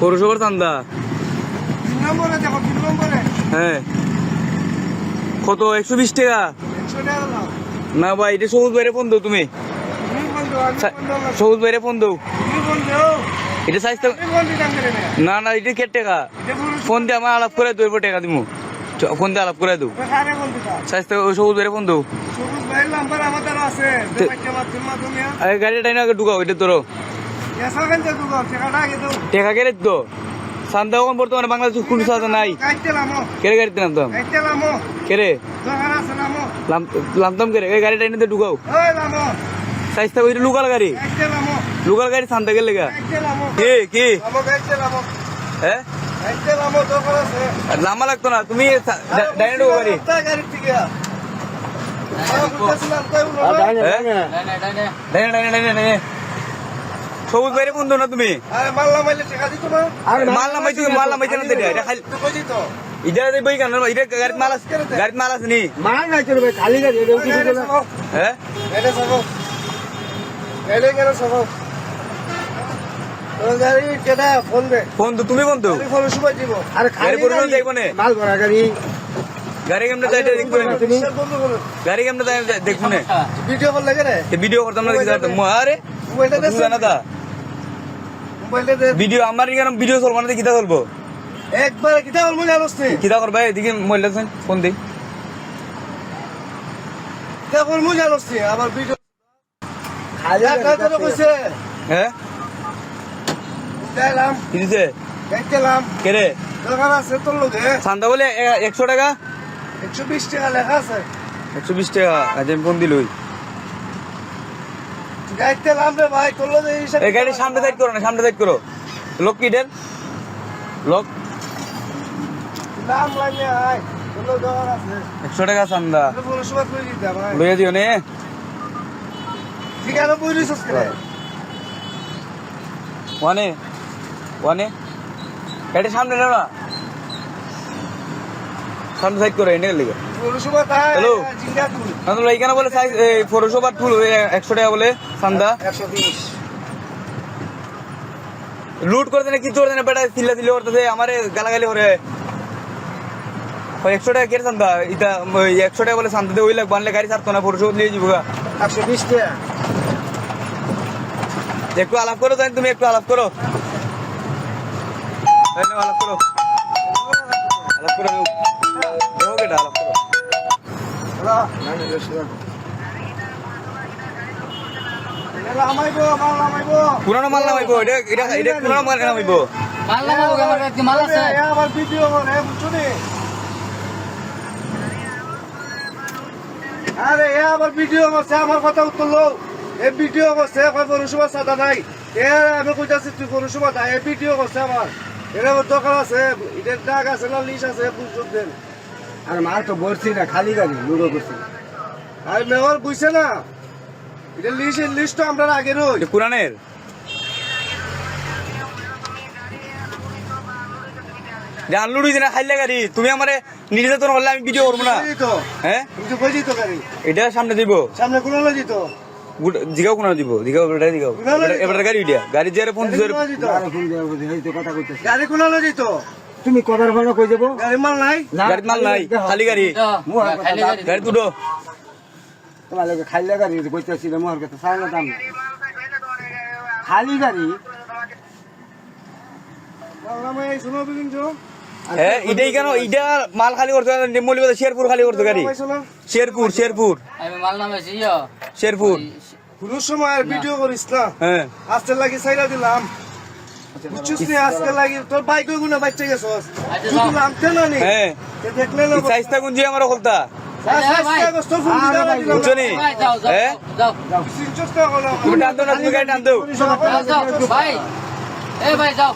পৌরসভার চান্দা হ্যাঁ কত 120 টাকা না ভাই এটা সবুজ বাইরে ফোন দাও তুমি সবুজ বাইরে ফোন দাও এটা সাইজ না না এটা কে টাকা ফোন দিয়ে আমার আলাপ করে দেবো টাকা দিব ফোন দিয়ে আলাপ করে দেবো সাইজ সবুজ বাইরে ফোন দাও গাড়ি টাইনা আগে ঢুকাও এটা ধরো টাকা কেড়ে তো সান্দা এখন বর্তমানে বাংলাদেশ কোন সাথে নাই কেড়ে গাড়িতে নামতাম কেড়ে নামতাম কেড়ে গাড়ি টাইনাতে ঢুকাও সাইজটা ওইটা লোকাল গাড়ি সান্দা গেলে কি হ্যাঁ লাম্বা লাগতো না তুমি ডাইনে ঢুকো গাড়ি সবুজ বাইরে বন্ধু না তুমি মাল নামাইছো মাল নামাইছো না এটা বই কেন এটা গাড়িতে মাল আছে নি খালি গাড়ি হ্যাঁ ফোন তো তুমি বন্ধু দেখবো না মাল ভরা গাড়ি গাড়ি কেমনে যাই দেখবো গাড়ি কেমনে যাই দেখবো না ভিডিও করতাম না আরে ভিডিও আমার ভিডিও চলবো না কিতা চলবো একবার কিতা বলবো জানোস কিতা করবা এদিকে মহিলা ফোন দিই কিতা বলবো জানোস আবার ভিডিও হ্যাঁ কি দিছে কেরে চান্দা বলে 100 টাকা 120 টাকা লেখা আছে 120 টাকা আজ আমি ফোন দিলই গাড়ি সামনে সাইড করো না সামনে সাইড করো লোক কি ডের লোক 100 টাকা চান্দা লইয়া দিও নে ওয়ানে গাড়ি সামনে নেও না সামনে সাইড করো এনে লিগে হ্যালো এইখানে বলে পৌরসভার ফুল 100 টাকা বলে চান্দা 120 লুট করতে না কিছু করতে না বেটা চিল্লা চিল্লি করতেছে আমার গালাগালি করে 100 টাকা কে চান্দা এটা 100 টাকা বলে চান্দা দিয়ে ওই লাগ বানলে গাড়ি ছাড়তো না পৌরসভা নিয়ে যাবো 120 টাকা একটু আলাপ করো তাই তুমি একটু আলাপ করো আলাপ করো আলাপ করো কেটা আলাপ করো পুরানো মাল নামাইবো এটা পুরানো মাল নামাইবো আরে আবার ভিডিও করছে আমার কথা উত্তরলো এ ভিডিও করছে পৌরসভা সাদা নাই আমি কইতাছি তুই পৌরসভা নাই এ ভিডিও করছে আমার এর দোকান আছে এটার দাগ আছে না লিস আছে বুঝুন দেন আর মার তো বলছি না খালি গাড়ি লুডো করছি আর মেয়র বুঝছে না এটা লিস্ট আমরা আগে রই পুরানের আনলুড়ি দিনা খাইলে গাড়ি তুমি আমার নির্যাতন হলে আমি ভিডিও করবো না হ্যাঁ এটা সামনে দিব সামনে কোন দিত জিগাও কোন দিব জিগাও জিগাও এবার গাড়ি দিয়া গাড়ি যে ফোন গাড়ি কোন দিত তুমি কদার ভাড়া কই যাবো গাড়ি মাল নাই খালি গাড়ি গাড়ি তুলো তোমার লাগে খাইলে গাড়ি কইতেছি রে মোহর কথা সারা দাম খালি গাড়ি এটাই কেন এটা মাল খালি করতে শেরপুর খালি করতো গাড়ি শেরপুর শেরপুর কোন সময় ভিডিও করিস না হ্যাঁ আজকে লাগি সাইরা দিলাম বুঝছিস নি আজকে লাগি তোর বাইক গুনা বাচ্চা গেছস তুই নামতে না নি হ্যাঁ দেখলে না সাইজটা গুঞ্জি আমার খলতা বুঝছনি হ্যাঁ তুমি টান দাও না তুমি গাড়ি টান দাও ভাই এই ভাই যাও